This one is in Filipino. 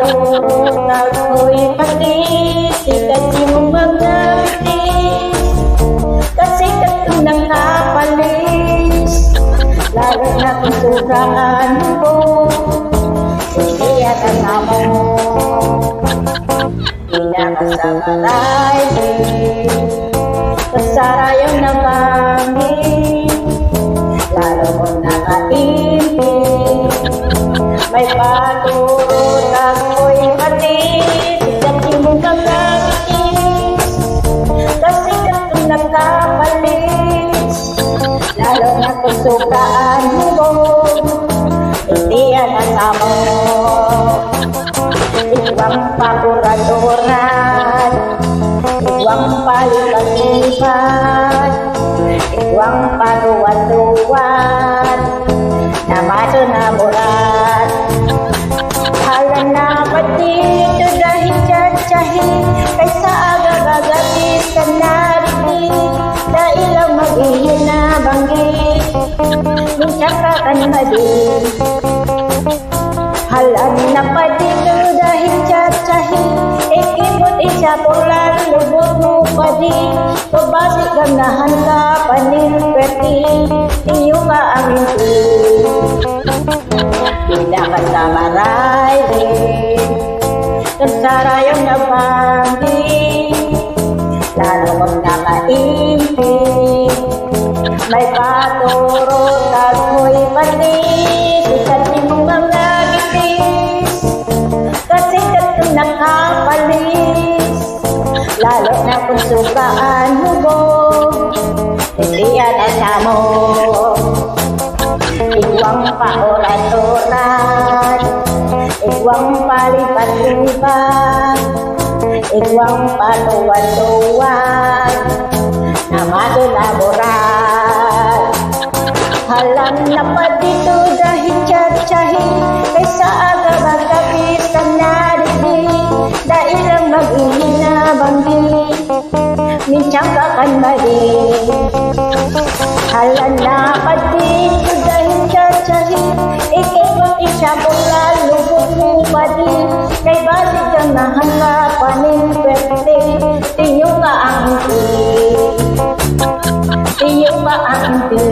patulog ako'y pati sikat yung mga bitis kasi katong nakapalis lalo na kung sugaan mo sige at ang amo pinakasamaray kasarayaw na bangin lalo kung nakaintip may paturot ako'y pati sikat yung kagatis kasi katong nakapalis lalo na kung sukaan mo hindi yan asamo iwang paguraduran iwang palipat-lipat iwang paruwan-ruwan na maso-namuran hala na pati ito dahil tsahtsahin kaysa agag-agatis ka narinig dahil ang mag-ihin na banggit minsan ka kanmadin hala na pati ito dahil tsahtsahin ikipot isa pulan lubot mo pa din pabasik kang nahanka panilpeti iyo ka ang hindi pinakasamaray rin kasarayaw na bangin lalo kong nakaintip may paturot ako'y pati sikat yung mga bitis kasi katong nakapalis lalo na kung sukaan mo hindi yan asamo iwang paorat-orat iwang palipat-lipat iwang patuwan-tuwan na madulaboran halang na pa dito dahil tsahtsahin kaysa agad-agabis ka narinig dahil ang mag-ihin na banggit minsan ka kanmadin halang na pa dito dahil tsahtsahin ikipot isa pula lubog mo pa din kay basig kang nahanggapanin pwerte tiyo ka ang hindi tiyo ka ang hindi